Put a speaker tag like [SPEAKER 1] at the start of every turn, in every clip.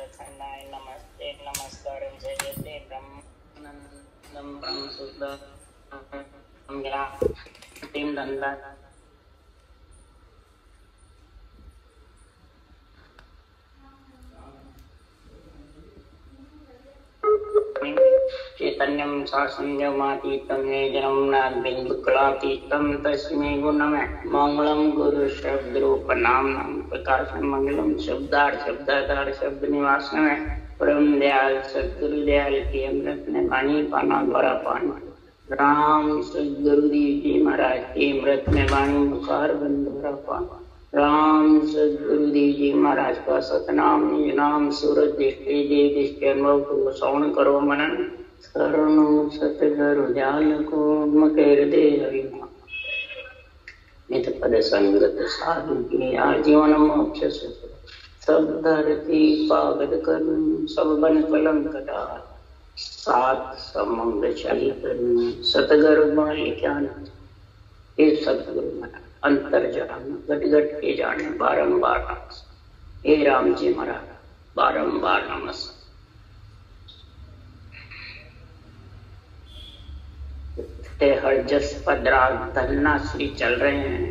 [SPEAKER 1] खंडाय नमस्ते नमस्कारं जयते ब्रह्मानन्दं ब्रह्मशुद्धं ज्ञानं दन्दा चैतन्यं शासनमातीतं जनं नाद्बिन्दुकलातीतं तस्मै गुणमे मंगलम गुरु शब्द रूप नाम प्रकाशन मंगलम शब्दार्थ शब्दाधार शब्द निवास में परम दयाल सदगुरु दयाल के अमृत ने वाणी पाना द्वारा पान राम सदगुरुदेव जी महाराज के अमृत में वाणी मुखार बंद द्वारा पान राम सदगुरुदेव जी महाराज का सतनाम निज नाम सूरज दृष्टि देव दृष्टि अनुभव को श्रवण करो मनन शरणु सतगुरु दयाल को मकर दे अभिमान नित पद संगत साधु की आजीवन मोक्ष सब धरती पावद करुण सब बन कलंक डार सात समंग चली करुण सतगुरु माल ज्ञान हे सतगुरु महाराज अंतर जान घट घट के जाने बारंबार नमस्कार हे राम जी महाराज बारंबार नमस्कार। हर जस पदराग धन्ना श्री चल रहे हैं।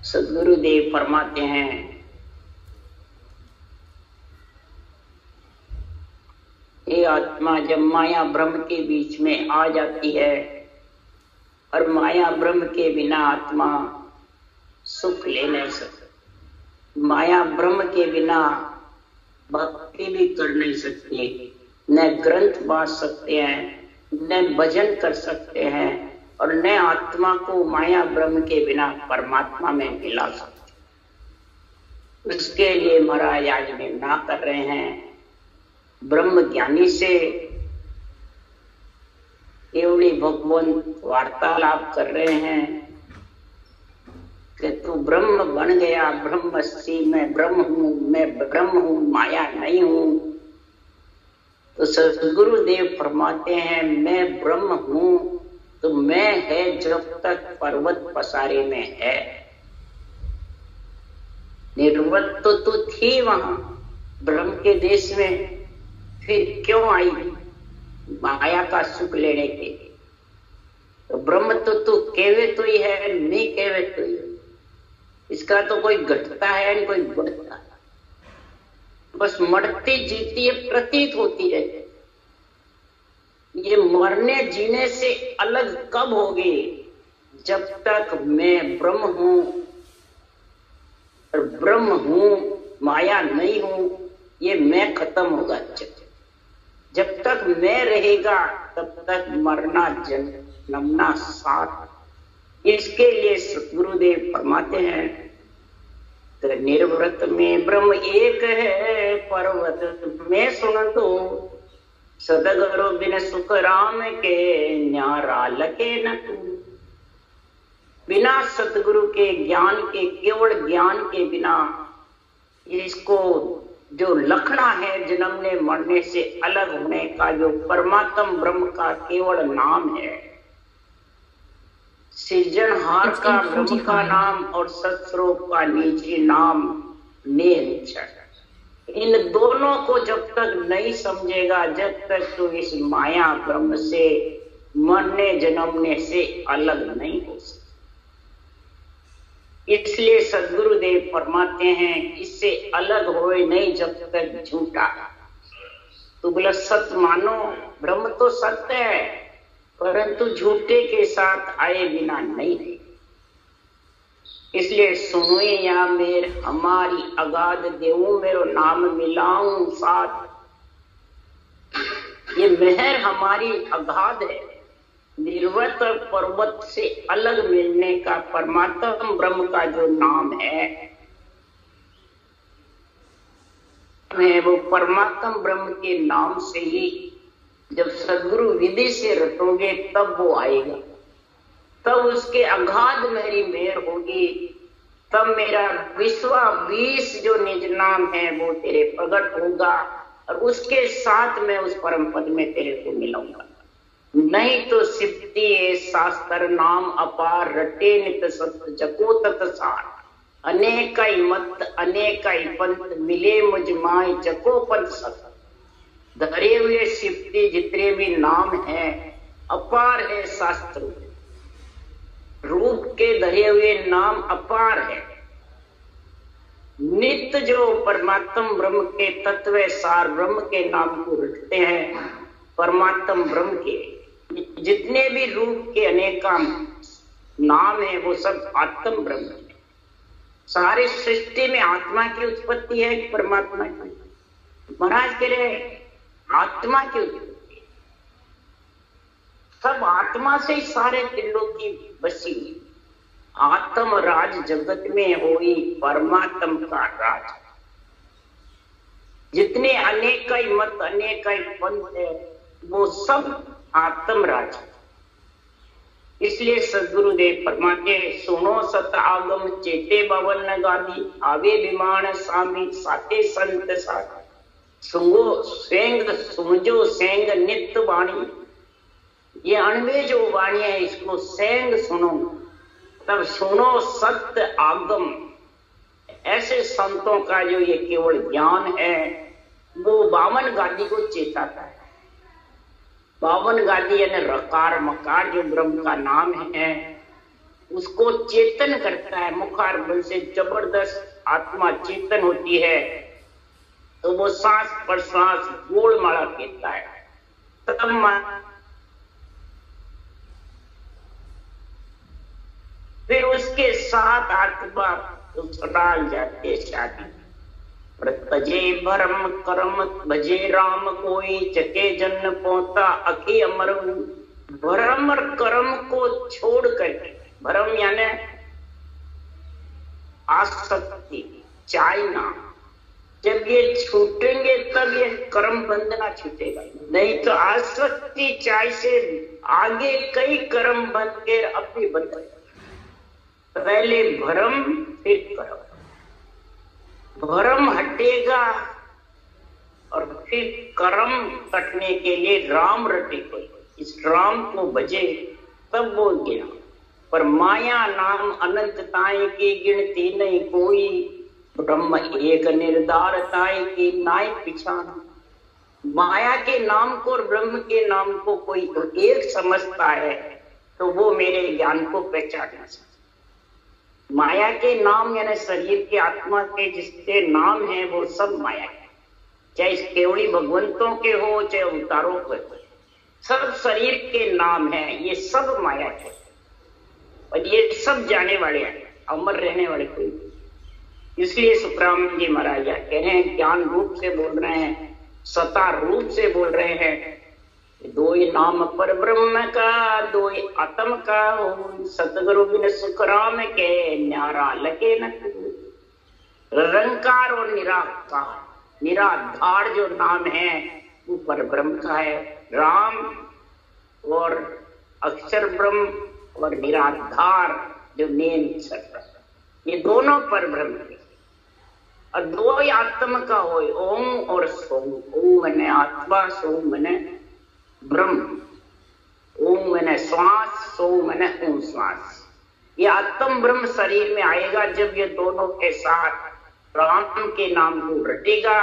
[SPEAKER 1] सदगुरुदेव फरमाते हैं ये आत्मा जब माया ब्रह्म के बीच में आ जाती है और माया ब्रह्म के बिना आत्मा सुख ले नहीं सकती, माया ब्रह्म के बिना भक्ति भी कर नहीं सकती, न ग्रंथ बांट सकते हैं, न भजन कर सकते हैं और न आत्मा को माया ब्रह्म के बिना परमात्मा में मिला सकते। उसके लिए महाराज आज निर्णय कर रहे हैं, ब्रह्म ज्ञानी से केवली भगवान वार्तालाप कर रहे हैं कि तू ब्रह्म बन गया, ब्रह्मस्सी मैं ब्रह्म हूं, माया नहीं हूं। तो सदगुरुदेव फरमाते हैं मैं ब्रह्म हूं तो मैं है जब तक पर्वत पसारे में है, निर्वत तो तू थी वहां ब्रह्म के देश में, फिर क्यों आई माया का सुख लेने के? तो ब्रह्म तो तू केवे तो ही है, नहीं केवे तो ही, इसका तो कोई घटता है नहीं कोई बढ़ता है, बस मरती जीती है प्रतीत होती है। ये मरने जीने से अलग कब होगी? जब तक मैं ब्रह्म हूं और ब्रह्म हूं माया नहीं हूं, ये मैं खत्म होगा। जब तक मैं रहेगा तब तक मरना जन्मना साथ। इसके लिए सतगुरुदेव फरमाते हैं तो निर्व्रत में ब्रह्म एक है, पर्वत में सुन दो सदगुरु बिन सुख राम के न्यारा लगे न तू। बिना सतगुरु के ज्ञान के, केवल ज्ञान के बिना इसको जो लखना है जन्मने मरने से अलग होने का, जो परमात्म ब्रह्म का केवल नाम है, सृजनहार का ब्रह्म का नाम और सत्स्वरूप का निजी नाम निश्चय, इन दोनों को जब तक नहीं समझेगा, जब तक तो इस माया ब्रह्म से मरने जन्मने से अलग नहीं हो सकता। इसलिए सदगुरुदेव फरमाते हैं इससे अलग होए नहीं जब तक झूठा। तो बोला सत्य मानो, ब्रह्म तो सत्य है परंतु झूठे के साथ आए बिना नहीं रहे। इसलिए सुनोए या मेर हमारी अगाध देवो मेरो नाम मिलाऊं साथ। ये मेहर हमारी अगाध है, निर्वत पर्वत से अलग मिलने का परमात्म ब्रह्म का जो नाम है वो परमात्म ब्रह्म के नाम से ही जब सदगुरु विधि से रटोगे तब वो आएगा, तब उसके अगाध मेरी मेहर होगी, तब मेरा विश्वा 20 जो निज नाम है वो तेरे प्रकट होगा और उसके साथ मैं उस परम पद में तेरे को मिलाऊंगा। नहीं तो सिद्धि शास्त्र नाम अपार रटे नित सत्य जको तत्सार। अनेकाई मत अनेकाई पंथ मिले मुझ माय जको पंथ सत। धरे हुए सिफती जितने भी नाम हैं अपार है शास्त्र रूप के धरे हुए नाम अपार है। नित्य जो परमात्म ब्रह्म के तत्व सार ब्रह्म के नाम को रखते हैं, परमात्म ब्रह्म के जितने भी रूप के अनेका नाम है वो सब आत्म ब्रह्म है। सारे सृष्टि में आत्मा की उत्पत्ति है कि परमात्मा की? महाराज कह रहे आत्मा की उत्पत्ति, सब आत्मा से ही सारे दिलों की बसी। आत्म राज जगत में होई परमात्म का राज। जितने अनेकाई मत अनेकाई पंथ है वो सब आत्म राज। इसलिए सदगुरुदेव फरमाते सुनो सत आगम चेते बावन गादी आवे विमान स्वामी साते संत साथ। सुंगो सेंग सुमझो सेंग नित्य वाणी। ये अणवे जो वाणी है इसको सेंग सुनो, तब सुनो सत्य आगम। ऐसे संतों का जो ये केवल ज्ञान है वो बावन गादी को चेताता है। बावन गादी यानी रकार मकार जो ब्रह्म का नाम है उसको चेतन करता है। मुखार बल से जबरदस्त आत्मा चेतन होती है तो वो सांस प्रश्वास गोल माला कहता है। तब फिर उसके साथ आत्मा उछाल जाते शादी। भजे भरम कर्म भजे राम कोई चके जन पोता अखी अमर। भरम और कर्म को छोड़ करके, भरम यानी आसक्ति चाहना, जब ये छूटेंगे तब ये कर्म बंधना छूटेगा, नहीं तो आसक्ति चाय से आगे कई कर्म बंध के अपनी बंधन। पहले भरम फिर कर्म। भरम हटेगा और फिर कर्म कटने के लिए राम रटे कोई। इस राम को भजे तब वो ज्ञान। पर माया नाम अनंतताएं की गिनती नहीं कोई। ब्रह्म एक निर्धारताएं की नाय पिछाना। माया के नाम को और ब्रह्म के नाम को कोई तो एक समझता है तो वो मेरे ज्ञान को पहचान ना सकता। माया के नाम यानी शरीर के आत्मा के जिसके नाम है वो सब माया है। चाहे केवली भगवंतों के हो चाहे अवतारों के हो, सब शरीर के नाम है, ये सब माया है। और ये सब जाने वाले हैं, अमर रहने वाले कोई। इसलिए सुखराम जी महाराज कह रहे हैं ज्ञान रूप से बोल रहे हैं, सता रूप से बोल रहे हैं। दो ही नाम पर ब्रह्म का दो ही आत्म का हो। सतगुरु बिन सुखराम के न्यारा लगे न। निरंकार और निराकार, निराधार जो नाम है वो पर ब्रह्म का है। राम और अक्षर ब्रह्म और निराधार जो नेम सत्य, ये दोनों पर ब्रह्म है। और दो ही आत्म का हो, ओम और सोम। ओम मैंने आत्मा, सोम मैंने ब्रह्म। ओम मैंने श्वास, सोम मैंने ओम श्वास। ये आत्म ब्रह्म शरीर में आएगा जब ये दोनों के साथ राम के नाम को रटेगा।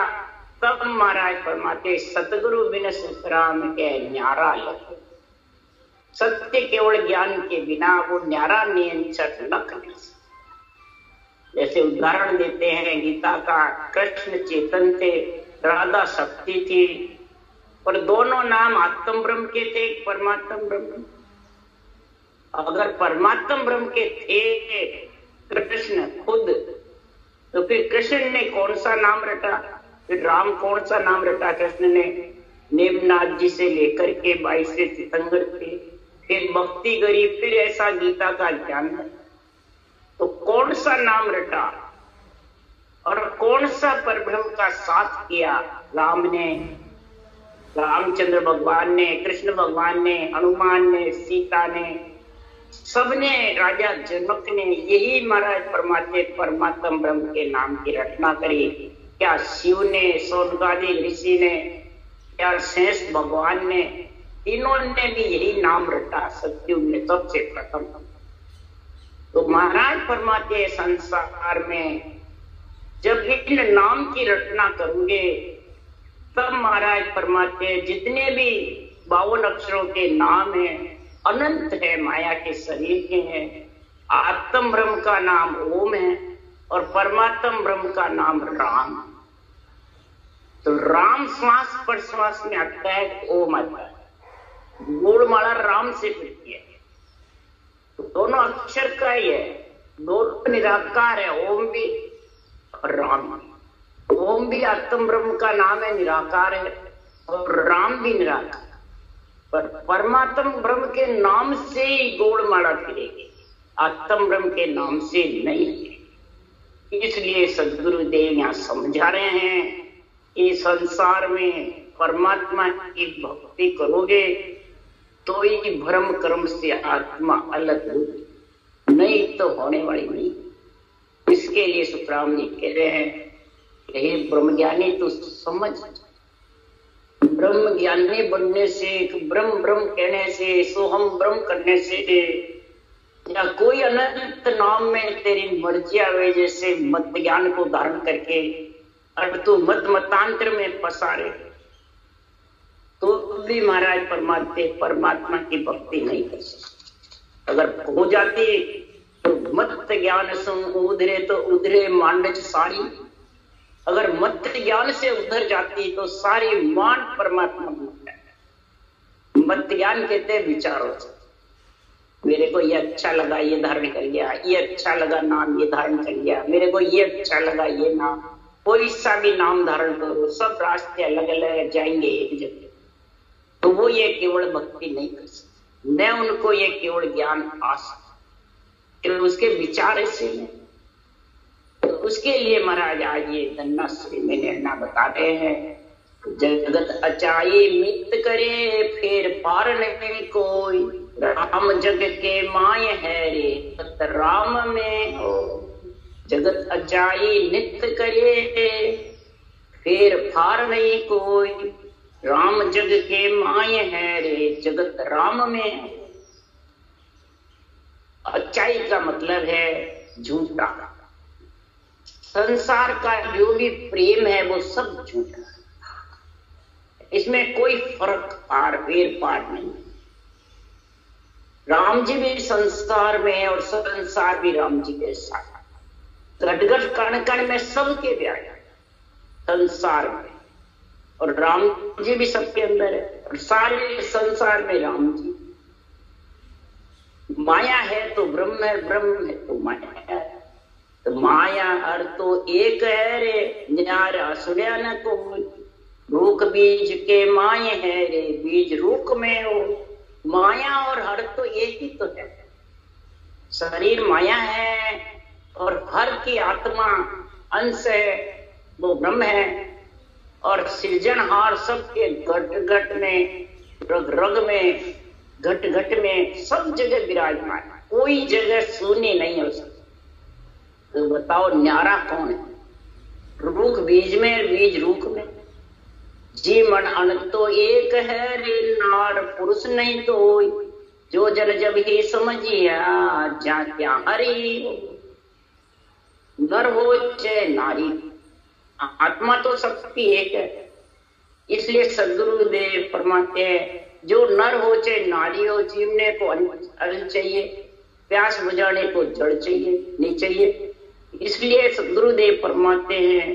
[SPEAKER 1] तब महाराज फरमाते सतगुरु बिन सुखराम के न्यारा लगे। सत्य केवल ज्ञान के बिना वो न्यारा नियंत्रित न कर। जैसे उदाहरण देते हैं गीता का, कृष्ण चेतन थे, राधा शक्ति थी, और दोनों नाम आत्म ब्रह्म के थे, परमात्म ब्रह्म। अगर परमात्म ब्रह्म के थे कृष्ण खुद, तो फिर कृष्ण ने कौन सा नाम रटा? फिर राम कौन सा नाम रटा? कृष्ण ने नेमनाथ जी से लेकर के 22 से तीर्थंकर थे, फिर भक्ति करी, फिर ऐसा गीता का ज्ञान। तो कौन सा नाम रटा और कौन सा परब्रह्म का साथ किया? राम ने, रामचंद्र भगवान ने, कृष्ण भगवान ने, हनुमान ने, सीता ने, सबने, राजा जनक ने यही महाराज परमात्मा परमात्म ब्रह्म के नाम की रचना करी। क्या शिव ने, सोनकादि ऋषि ने, क्या शेष भगवान ने, तीनों ने भी यही नाम रटा। सत्युग में सबसे प्रथम तो महाराज फरमाते हैं संसार में जब इन नाम की रचना करोगे तब महाराज फरमाते हैं जितने भी 52 अक्षरों के नाम हैं अनंत है, माया के शरीर के हैं। आत्म ब्रह्म का नाम ओम है और परमात्म ब्रह्म का नाम राम। तो राम श्वास पर श्वास में आता है, ओम आता है। गोलमाला राम से फिरती है, तो दोनों अक्षर का ही है, दोनों निराकार है, ओम भी और राम भी। ओम भी आत्म ब्रह्म का नाम है, निराकार है, और राम भी निराकार। पर परमात्म ब्रह्म के नाम से ही गोलमाला फिरेगी, आत्म ब्रह्म के नाम से नहीं। इसलिए सदगुरुदेव यहाँ समझा रहे हैं कि संसार में परमात्मा की भक्ति करोगे तो ही भ्रम कर्म से आत्मा अलग होगी, नहीं तो होने वाली नहीं। इसके लिए सुखराम जी कह रहे हैं, हे ब्रह्मज्ञानी तू समझ, ब्रह्म ज्ञानी बनने से, ब्रह्म ब्रह्म कहने से, सोहम ब्रह्म करने से, या कोई अनंत नाम में तेरी मर्जी आवे जैसे मत ज्ञान को धारण करके और तू मत मतांतर में फंसा रहे, तो भी महाराज परमात्मा की भक्ति नहीं कर सकते। अगर हो जाती तो मत ज्ञान से उधरे तो उधरे मांडच साड़ी, अगर मत ज्ञान से उधर जाती तो सारी मान परमात्मा में। मत ज्ञान कहते हैं विचारों से, मेरे को ये अच्छा लगा ये धारण कर लिया, ये अच्छा लगा नाम ये धारण कर लिया, मेरे को ये अच्छा लगा ये नाम, कोई सा भी नाम धारण करो, सब रास्ते अलग अलग जाएंगे एक जगह, तो वो ये केवल भक्ति नहीं कर सकते, न उनको ये केवल ज्ञान आ सकता, उसके विचार ऐसे हैं। तो उसके लिए महाराज आज ये धन्ना श्री में निर्णय बता रहे हैं, जगत अचाई मित करे फिर पार नहीं कोई, राम जग के माय है रे तत राम में हो। जगत अचाई नित्य करे फिर पार नहीं कोई, राम जग के माय है रे जगत राम में। अच्छाई का मतलब है झूठा, संसार का जो भी प्रेम है वो सब झूठा, इसमें कोई फर्क फेर पार नहीं। राम जी भी संसार में और संसार भी राम जी के साथ, घट-घट कण-कण में सबके व्याया संसार में, और राम जी भी सबके अंदर है, और सारे संसार में राम जी। माया है तो ब्रह्म है, ब्रह्म है तो माया है, तो माया हर तो एक है रे न्यारा सुनिया न कोई, रूख बीज के माये है रे बीज रूख में हो। माया और हर तो एक ही तो है, शरीर माया है और हर की आत्मा अंश है वो ब्रह्म है, और सृजनहार सबके घट घट में, रग रग में, घट घट में, सब जगह विराजमान, कोई जगह शून्य नहीं हो सकती। तो बताओ न्यारा कौन है? रूख बीज में, बीज रूख में, जी मन अनंत तो एक है रे नार पुरुष नहीं तो, जो जन जब ही समझिया जा क्या हरि हो। नर हो चाहे नारी, आत्मा तो सबकी एक है। इसलिए सदगुरुदेव फरमाते हैं जो नर हो चाहे नारी हो, जीवने को अन्न चाहिए, प्यास बुझाने को जड़ चाहिए नहीं चाहिए। इसलिए सदगुरुदेव फरमाते हैं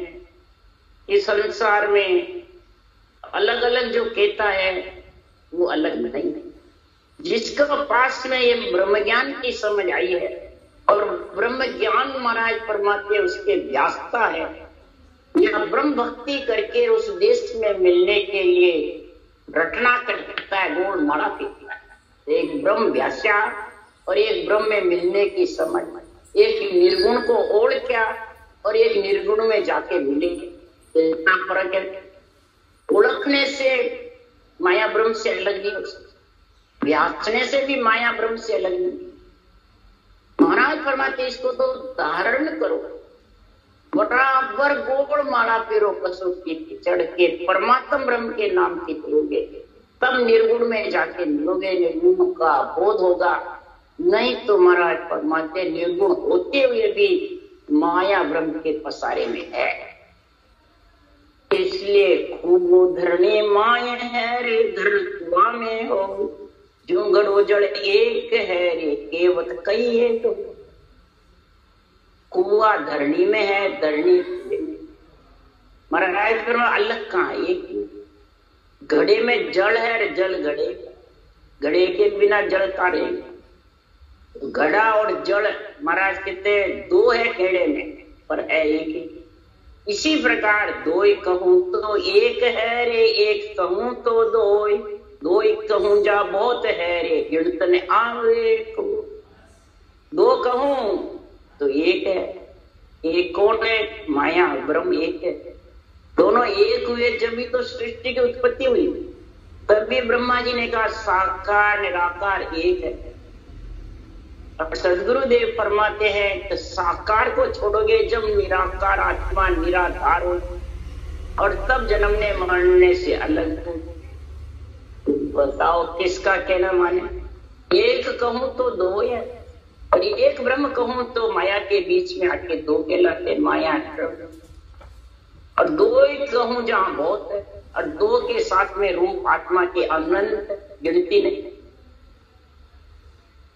[SPEAKER 1] कि संसार में अलग अलग जो कहता है वो अलग नहीं। जिसका पास में ये ब्रह्म ज्ञान की समझ आई है और ब्रह्म ज्ञान महाराज फरमाते उसके व्यासता है, या ब्रह्म भक्ति करके उस देश में मिलने के लिए रटना करता है, गोड़ माला पीता है। एक ब्रह्म व्यासा और एक ब्रह्म में मिलने की समझ, एक निर्गुण को ओढ़ क्या और एक निर्गुण में जाके मिलेंगे, इतना फर्क है। उड़कने से माया ब्रह्म से अलग नहीं हो सकती, व्यासने से भी माया ब्रह्म से अलग नहीं। महाराज फरमाते इसको तो धारण करो, बराबर गोड़ माला फेरो पशु की चढ़ के परमात्म ब्रह्म के नाम की करोगे, तब निर्गुण में जाके मिलोगे, निर्गुण का बोध होगा, नहीं तो महाराज परमात्मा निर्गुण होते हुए भी माया ब्रह्म के पसारे में है। इसलिए खूब धरने माय है रे धर कुआ में हो, जो गड़ो जड़ एक है रे केवत कई है। तो कुआ धरणी में है, धरणी महाराज अलग कहाँ है? एक घड़े में जल है, जल घड़े, घड़े के बिना जल का रहेगा। घड़ा और जल महाराज कहते दो है खेड़े में, पर है एक ही। इसी प्रकार दो ही कहूं तो एक है रे, एक कहूं तो दो ही, दो ही कहूं जा बहुत है रे गिनत ने आवे को। दो कहूं तो एक है, एक कौन है? माया ब्रह्म एक है। दोनों एक हुए जब भी तो सृष्टि की उत्पत्ति हुई, तभी ब्रह्मा जी ने कहा साकार निराकार एक है। और सदगुरुदेव फरमाते हैं कि साकार को छोड़ोगे जब निराकार आत्मा निराधार हो, और तब जन्मने मरने से अलग हो। बताओ किसका कहना माने? एक कहूं तो दो है, और एक ब्रह्म कहूं तो माया के बीच में आके दो कहलाते, माया और दो ही कहूं जहां बहुत है, और दो के साथ में रूप आत्मा के अनंत गिनती नहीं।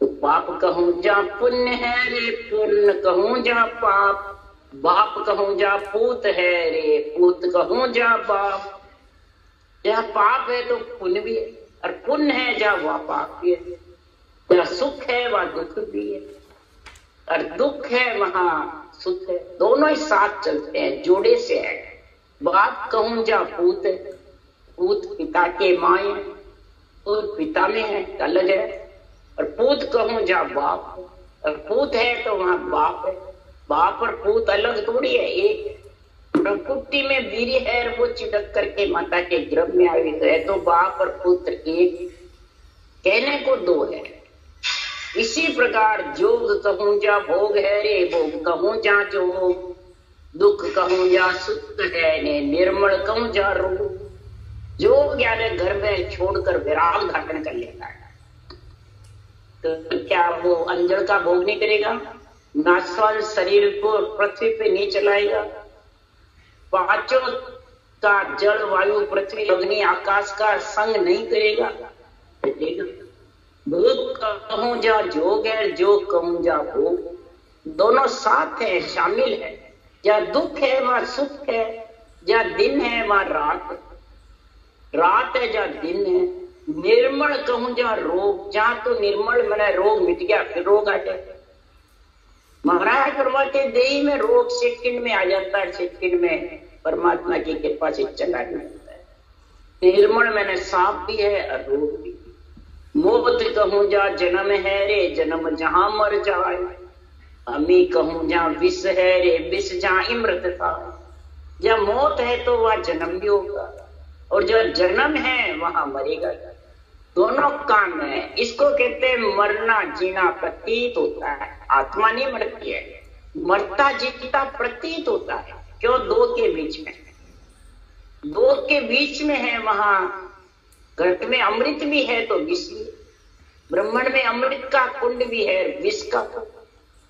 [SPEAKER 1] तो पाप कहूं जहां पुण्य है रे, पुण्य कहूं जहां पाप, बाप कहूं जहां पूत है रे, पूत कहूं जहां बाप। जहां पाप है तो पुण्य भी है, और पुण्य है जहां वह पाप भी है। जहां सुख है वहां दुख भी है, और दुख है वहां सुख है। दोनों ही साथ चलते हैं, जोड़े से है। बाप कहूं जहां पूत है, पूत पिता के माँ है, पूत पिता में है अलग है। और पूत कहूं जहां बाप है, और पूत है तो वहां बाप है। बाप और पूत अलग थोड़ी है, एक प्रकृति में वीर है, वो चिटक करके माता के गर्भ में आई है, तो बाप और पुत्र एक, कहने को दो है। इसी प्रकार जोग कहूं जा भोग है रे, भोग कहूं जा जोग, दुख कहूं जा सुख है ने, निर्मल कहूं जा रोग। जोग ज्ञान घर में छोड़कर विराग धारण कर लेता है, तो क्या वो अंजड़ का भोग नहीं करेगा? नासवान शरीर को पृथ्वी पे नहीं चलाएगा? पांचों का जल वायु पृथ्वी अग्नि आकाश का संग नहीं करेगा? भोग कहूं जा जोग है, जोग कहूं जा भोग, दोनों साथ है, शामिल है। जहाँ दुख है वहां सुख है, जहाँ दिन है वहां रात, रात है जहाँ दिन है। निर्मल कहूं जहां रोग, जहां तो निर्मल मैंने रोग मिट गया, फिर रोग आ जाए। महाराज परमात्मा देही में रोग सेकंड में आ जाता है, सेकंड में परमात्मा की कृपा से चला जाता है। निर्मल मैंने सांप भी है और रोग भी। मोहत कहूं जहां जन्म है रे, जन्म जहां मर जाए। अमी कहूं जहां विष है रे, विष जहां इमृतता। जहां मौत है तो वह जन्म भी होगा, और जहां जन्म है वहां मरेगा। दोनों काम है। इसको कहते हैं मरना जीना प्रतीत होता है, आत्मा नहीं मरती है, मरता जीता प्रतीत होता है। क्यों? दो के बीच में, दो के बीच में है। वहां घट में अमृत भी है तो विष भी, ब्रह्मण में अमृत का कुंड भी है, विष का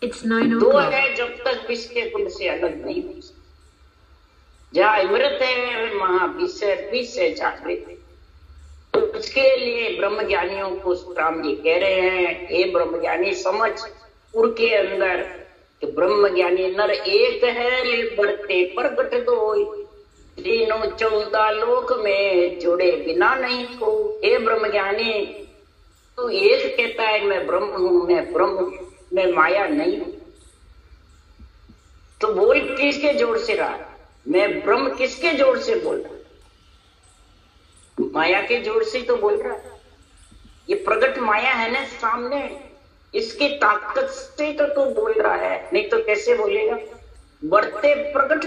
[SPEAKER 1] दो है, जब तक विष के कुंड से अलग नहीं हो सकता। जहां अमृत है वहां विष है, विष है जागृत है। तो उसके लिए ब्रह्म ज्ञानियों को राम जी कह रहे हैं, हे ब्रह्म ज्ञानी समझ उर के अंदर कि ब्रह्म ज्ञानी नर एक है रे, बढ़ते प्रगट दो, तीनों 14 लोक में जुड़े बिना नहीं को। हे ब्रह्म ज्ञानी तू एक कहता है मैं ब्रह्म हूं, मैं ब्रह्म हूं, मैं माया नहीं हूं, तो बोल किसके जोड़ से रहा? मैं ब्रह्म किसके जोड़ से बोल रहा? माया के जोड़ से तो बोल रहा है। ये प्रगट माया है ना सामने, इसकी ताकत से तो तू बोल रहा है, नहीं तो कैसे बोलेगा? बढ़ते प्रगट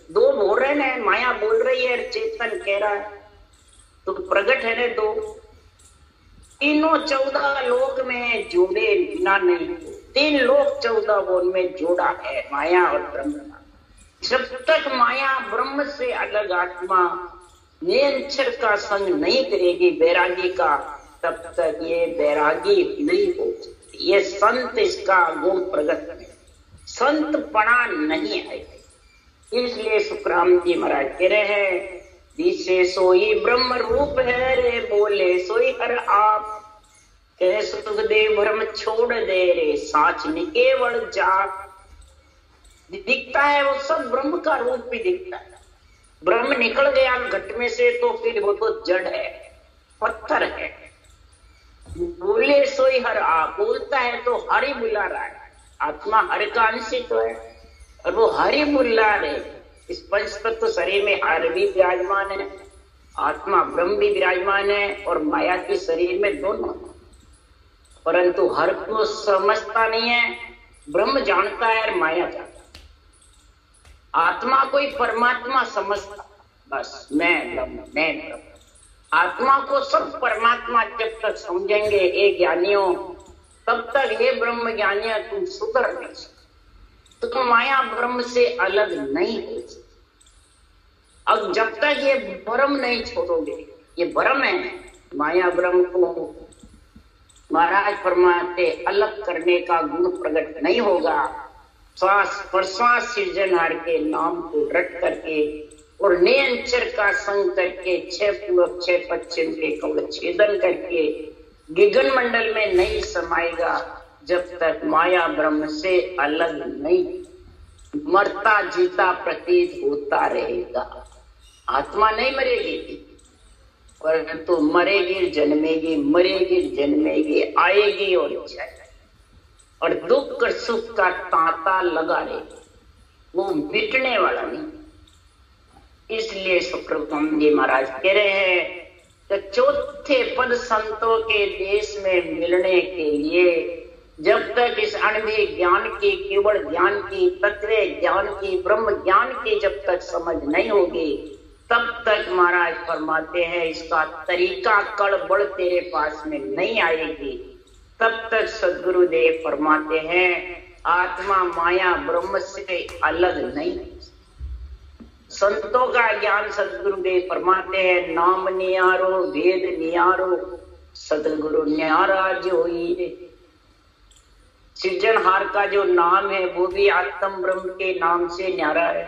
[SPEAKER 1] दो बोल रहे ना, माया बोल रही है, चेतन कह रहा है, तो प्रगट है ना दो। तीनों 14 लोक में जोड़े बिना नहीं, 3 लोक 14 वो में जोड़ा है माया और ब्रह्म। जब तक माया ब्रह्म से अलग आत्मा निरंतर का संग नहीं करेगी बैरागी का, तब तक ये बैरागी नहीं हो सकती। ये संत इसका गुण प्रगट है, संत पणा नहीं है। इसलिए सुखराम जी महाराज कह रहे हैं, दिसे सोई ब्रह्म रूप है रे, बोले सोई हर आप, कह सुखदेव भ्रम छोड़ दे रे, साच निकेवल जाप। दिखता है वो सब ब्रह्म का रूप भी दिखता है। ब्रह्म निकल गया घट में से तो फिर वो तो जड़ है, पत्थर है। बोले सोई हर आप, बोलता है तो हरि बुला रहा है। आत्मा हर का अंश तो है और वो हरि बुला रहे। इस पंच तत्व शरीर में हर भी विराजमान है, आत्मा ब्रह्म भी विराजमान है और माया के शरीर में दोनों, परंतु हर को समझता नहीं है। ब्रह्म जानता है और माया जानता है। आत्मा कोई परमात्मा समझता, बस मैं ब्रह्म, मैं ब्रह्म। आत्मा को सब परमात्मा जब तक समझेंगे हे ज्ञानियों, तब तक हे ब्रह्म ज्ञानियों तुम सुधर नहीं सकते, तुम माया ब्रह्म से अलग नहीं हो सकते। अब जब तक ये भ्रम नहीं छोड़ोगे, ये भ्रम है, माया ब्रह्म को महाराज फरमाते अलग करने का गुण प्रकट नहीं होगा। श्वास प्रश्वास सृजनहार के नाम को रट करके और नियंचर का संग करके 6 पूर्व 6 पश्चिम के कवल छेदन करके गगन मंडल में नहीं समाएगा जब तक माया ब्रह्म से अलग नहीं, मरता जीता प्रतीत होता रहेगा। आत्मा नहीं मरेगी, परंतु मरेगी जन्मेगी, मरेगी जन्मेगी, आएगी और जाएगी, और दुख और सुख का तांता लगा रहेगा, वो मिटने वाला नहीं। इसलिए सुखराम जी महाराज कह रहे हैं कि चौथे पद संतों के देश में मिलने के लिए जब तक इस अणुभव ज्ञान की, केवल ज्ञान की, तत्व ज्ञान की, ब्रह्म ज्ञान की जब तक समझ नहीं होगी, तब तक महाराज फरमाते हैं इसका तरीका कड़बड़ तेरे पास में नहीं आएगी। तब तक सद्गुरुदेव फरमाते हैं आत्मा माया ब्रह्म से अलग नहीं। संतों का ज्ञान सद्गुरुदेव फरमाते हैं नाम नियारो वेद नियारो सदगुरु न्यारा जो ही। सृजनहार का जो नाम है वो भी आत्म ब्रह्म के नाम से न्यारा है।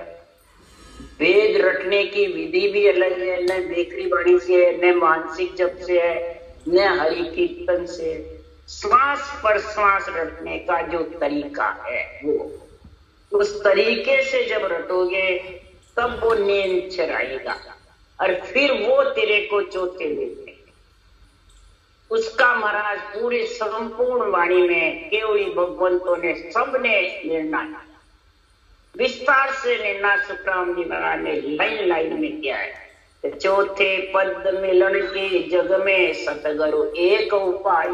[SPEAKER 1] वेद रटने की विधि भी अलग है, न बेकरी बाड़ी से है, न मानसिक जप से है, न हरि कीर्तन से। श्वास पर श्वास रटने का जो तरीका है वो उस तरीके से जब रटोगे तब वो नियंचर आएगा और फिर वो तेरे को चौथे देते। उसका महाराज पूरे संपूर्ण वाणी में केवली भगवंतों ने सबने निर्णय विस्तार से निर्णय सुखराम जी महाराज ने लाइन लाइन में किया है। चौथे पद मिलन के जग में सतगुरु एक उपाय।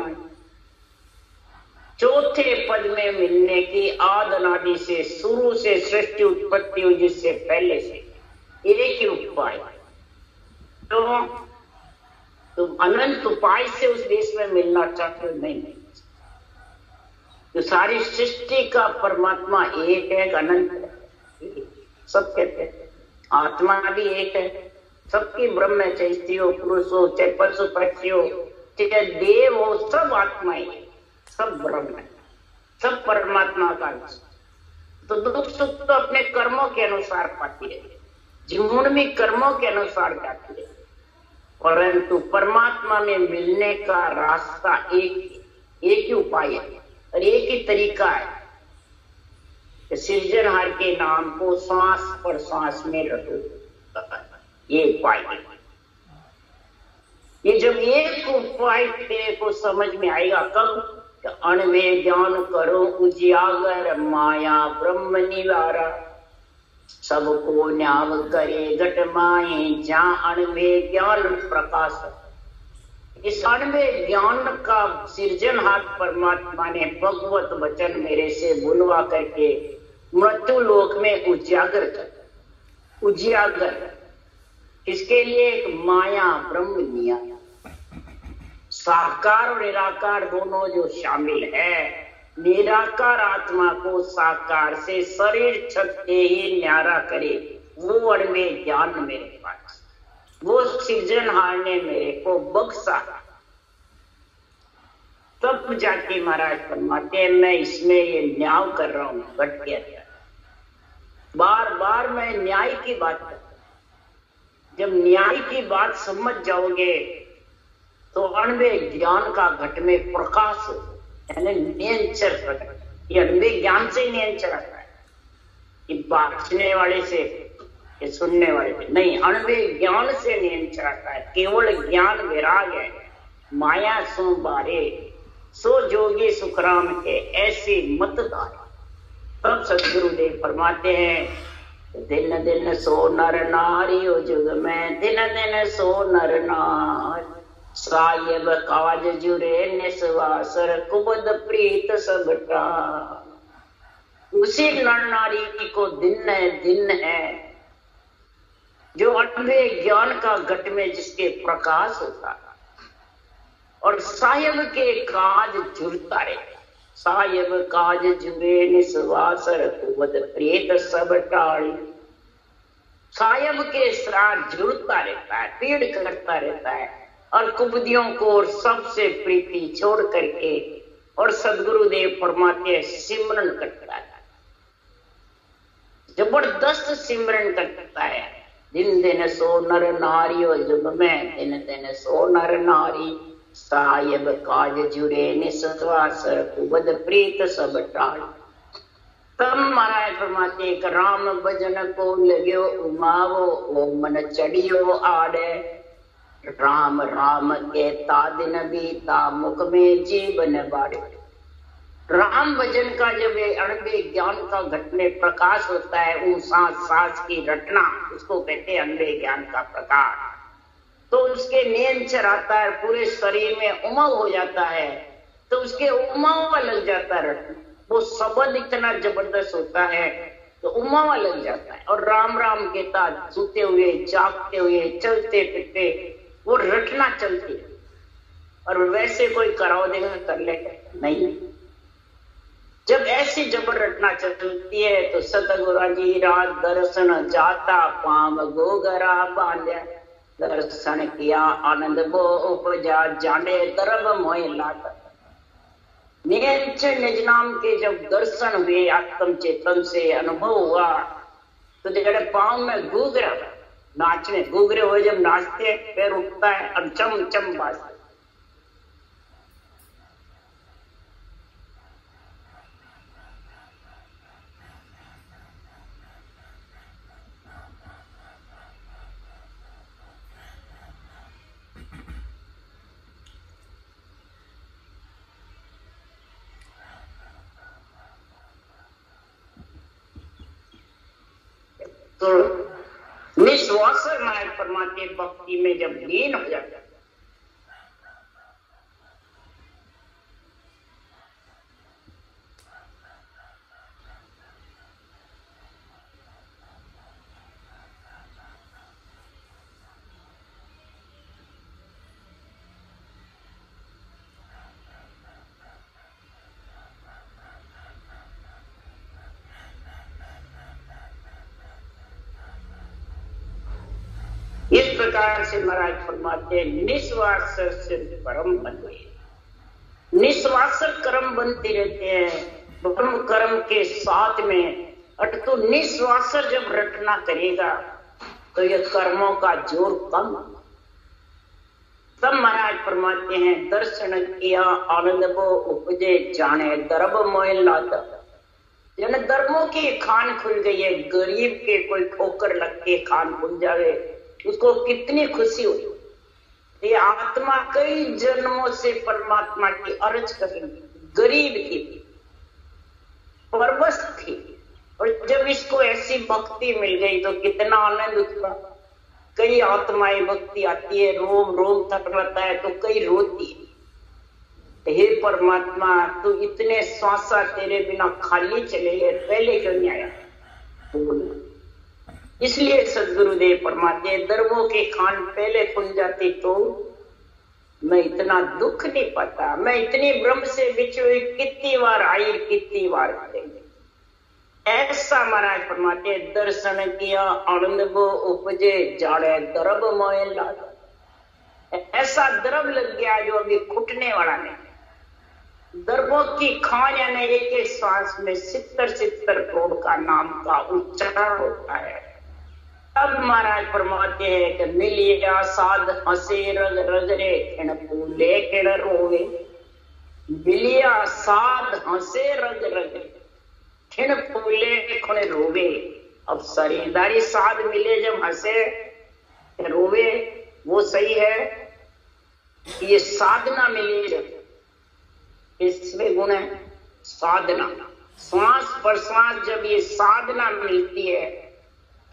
[SPEAKER 1] चौथे पद में मिलने की आद अनादि से, शुरू से सृष्टि उत्पत्ति हुई जिससे पहले से एक ही उपाय। तो तुम अनंत उपाय से उस देश में मिलना चाहते हो नहीं। तो सारी सृष्टि का परमात्मा एक है, अनंत है, सब कहते हैं। आत्मा भी एक है, सबकी ब्रह्म है, चाहे स्त्री हो, पुरुष हो, चाहे पशु पक्षी हो, चाहे देव हो, सब आत्मा ही है, सब ब्रह्म है, सब परमात्मा का अंश। तो दुख सुख तो अपने कर्मों के अनुसार पाती है, जीवन भी कर्मों के अनुसार जाती है, परंतु परमात्मा में मिलने का रास्ता एक ही उपाय है और एक ही तरीका है। सृजनहार के नाम को श्वास पर श्वास में रटो, ये उपाय है। ये जब एक उपाय तेरे को समझ में आएगा कब? अणवे ज्ञान करो उजियागर माया ब्रह्म निवारा। सबको न्याव करे घट माए जहाँ अणवे ज्ञान प्रकाश। इस अणवे ज्ञान का सृजनहार परमात्मा ने भगवत वचन मेरे से बुलवा करके मृत्यु लोक में उजागर कर, उजियागर। इसके लिए एक माया ब्रह्म निया, साकार और निराकार दोनों जो शामिल है। निराकार आत्मा को साकार से शरीर छत्ते ही न्यारा करे, वो अणवे ज्ञान मेरे पास, वो सृजनहार ने मेरे को बख्शा। तब जाके महाराज फरमाते हैं मैं इसमें ये न्याय कर रहा हूं, घट गया। बार बार मैं न्याय की बात करता हूं। जब न्याय की बात समझ जाओगे तो अणवे ज्ञान का घट में प्रकाश यानी नियंचर प्रकट। ये अणवे ज्ञान से नियंचर आता है, ये बांटने वाले से, ये सुनने वाले से नहीं, अणवे ज्ञान से नियंचर आता है। केवल ज्ञान वैराग है, माया सो बारे सो जोगी सुखराम के ऐसे मतदार। तब सदगुरुदेव फरमाते हैं दिन दिन सो नर नारी जुग में, दिन दिन सो नर नारी साहिब काज जुरे निस्वासर कुबद प्रीत सबटा। उसी नर नारी को दिन है जो अठवे ज्ञान का घट में जिसके प्रकाश होता है और साहिब के काज जुड़ता रहता। साहिब काज जुरे निस्वासर कुबद प्रीत सब टाड़ी। साहिब के साथ जुड़ता रहता है, पीड़ करता रहता है और कुबदियों को सबसे प्रीति छोड़ करके और सदगुरुदेव फरमाते हैं सिमरन करता है, जबरदस्त सिमरन करता है। दिन दिन सो नर नारी जुग में, दिन दिन सो नर नारी साहिब काज जुड़े निस्वासर कुबद प्रीत सब टाल। तब महाराज फरमाते राम भजन को लग्यो उमावो ओ मन चढ़ियो आड़े। राम राम कहता दिन बीता मुख में जीवन बाड़े। राम भजन का जब अणवे ज्ञान का घट में प्रकाश होता है, वो सांस सांस की रटना, उसको कहते हैं अणवे ज्ञान का प्रकाश। तो उसके नियंचर आता है, पूरे शरीर में उमंग हो जाता है, तो उसके उमंग लग जाता है रटना। वो शब्द इतना जबरदस्त होता है तो उमंग लग जाता है। और राम राम कहता सोते हुए जागते हुए चलते फिरते वो रटना चलती है। और वैसे कोई कराओ देगा कर लेगा नहीं। जब ऐसी जबर रटना चलती है तो सतगुरु जी रात दर्शन जाता पाम गोगरा बांध्या। दर्शन किया आनंद वो उपजा जाने दरब मोह लाता। निज नाम के जब दर्शन हुए, आत्म चेतन से अनुभव हुआ, तो जड़े पांव में घूघरा नाचने, घूघरे हुए जब नाचते पैर उठता है और चम चम बाजता। तो निश्वास महाराज परमात्मा भक्ति में जब लीन हो जाता है, इस प्रकार से महाराज फरमाते निश्वास से परम बन गए। निश्वास कर्म बनते रहते हैं ब्रह्म कर्म के साथ में। तो निश्वास जब रटना करेगा तो ये कर्मों का जोर कम। तब महाराज फरमाते हैं दर्शन किया आनंद वो उपजे जाने दरब मोह लाता। जन धर्मों की खान खुल गई है, गरीब के कोई ठोकर लग के खान खुल जावे उसको कितनी खुशी हुई। ये आत्मा कई जन्मों से परमात्मा की अर्ज कर रही, गरीब थी, परवश थी, और जब इसको ऐसी भक्ति मिल गई तो कितना आनंद उठा। कई आत्माएं भक्ति आती है, रोम रोम तक रहता है तो कई रोती है, हे परमात्मा तू इतने श्वासा तेरे बिना खाली चले गए, पहले क्यों नहीं आया। इसलिए सदगुरुदेव फरमाते धर्मों के खान पहले खुल जाती तो मैं इतना दुख नहीं पाता। मैं इतनी ब्रह्म से बिछड़ी कितनी बार आई कितनी बार करेंगे। ऐसा महाराज फरमाते दर्शन किया आनंद वो उपजे जाड़े दरब मोह लाता। ऐसा दरब लग गया जो अभी खुटने वाला नहीं। दरबों की खान यानी एक एक श्वास में 70 करोड़ का नाम का उच्चारण होता है। अब महाराज फरमाते हैं कि मिलिया साध हंसे रग रग रे खिण फूले खिण रोवे। मिलिया साध हंसे रग रग खिण फूले खिण रोवे। अब शरीरदारी साध मिले जब हंसे रोवे वो सही है। ये साधना मिली जब इसमें गुण है साधना। श्वास प्रश्वास जब ये साधना मिलती है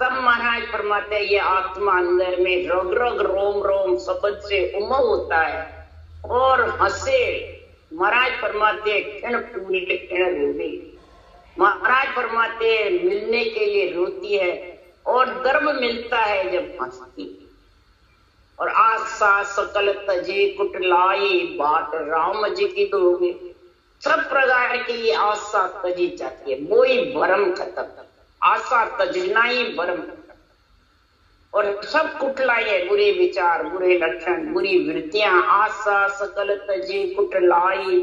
[SPEAKER 1] तब महाराज फरमाते हैं ये आत्मा अंदर में रग रग रोम रोम शब्द से उमंग होता है और हंसे। महाराज फरमाते क्षण पूरी क्षण रोवे। महाराज फरमाते मिलने के लिए रोती है और गर्व मिलता है जब हंसती। और आशा सकल तजे कुटलाई बाट राम जी की दोगे। सब प्रकार की ये आशा तजी जाती है, वो ही भरम खत्म। आशा तजना ही भरम। और सब कुटलाई है, बुरे विचार, बुरे लक्षण, बुरी वृत्तियां। आशा सकल तजे कुटलाई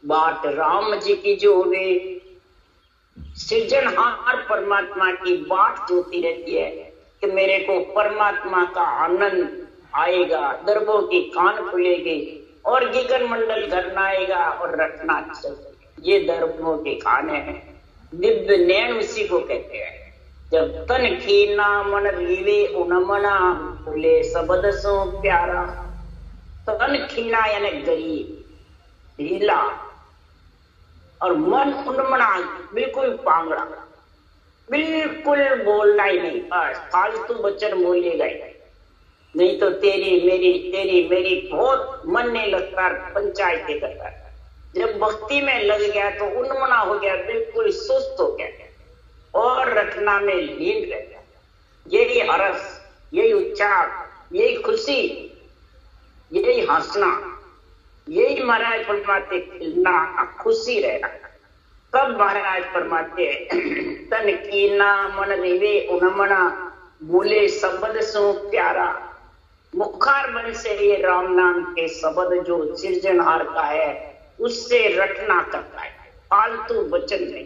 [SPEAKER 1] बाट राम जी की जोगे। सृजनहार परमात्मा की बाट जोती रहती है कि मेरे को परमात्मा का आनंद आएगा। दरबों की कान खुलेगी और गिगन मंडल घरना आएगा और रटना चलेगा। ये दरबों के कान है। दिव्य नैन उसी को कहते हैं। जब तन खीना मन रीवे उनमना खुले शब्द सो प्यारा। तन खीना यानी गरीब ढीला और मन उन्मना बिल्कुल पांगड़ा, बिल्कुल बोलना ही नहीं, बस फालतू वचन बोलेगा ही नहीं तो तेरी मेरी बहुत मन नहीं लगता, पंचायतें करता। जब भक्ति में लग गया तो उन्मना हो गया, बिल्कुल सुस्त हो गया और रखना में लीन रह गया। यही हरस, यही उच्चार, यही खुशी, यही हंसना, यही महाराज फरमाते खिलना, खुशी रहना। तब महाराज फरमाते तन कीना मन रिवे उन्मना बोले शब्द सो प्यारा। मुखार बन से ये राम नाम के शब्द जो सृजनहार का है उससे रटना करता है, फालतू वचन नहीं।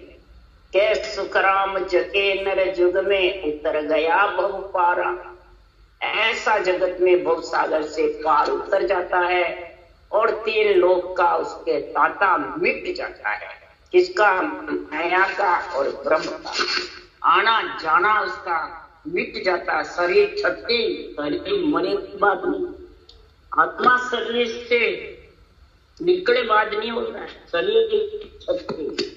[SPEAKER 1] कै सुखराम जके नर जुग में उतर गया भव पारा। ऐसा जगत में भव सागर से पार उतर जाता है और 3 लोक का उसके तांता मिट जाता है। किसका? माया का और ब्रह्म का। आना जाना उसका मिट जाता। शरीर छटते, शरीर मरे बाद नहीं, आत्मा शरीर से निकले बाद नहीं होता है, शरीर छटते।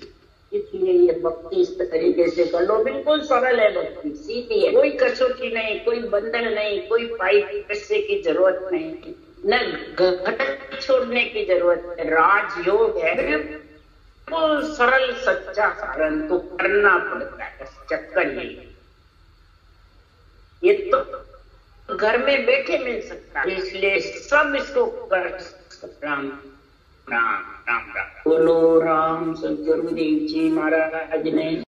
[SPEAKER 1] इसलिए ये भक्ति इस तरीके से कर लो, बिल्कुल सरल है भक्ति, सीधी है, कोई कसौटी नहीं, कोई बंधन नहीं, कोई पैसे की जरूरत नहीं, न घटक छोड़ने की जरूरत है। राजयोग है, बिल्कुल सरल सच्चा, परंतु करना पड़ता है, चक्कर नहीं। ये तो घर में बैठे मिल सकता है, इसलिए सब इसको कर। राम राम राम राम बोलो। राम सदगुरुदेव जी महाराज ने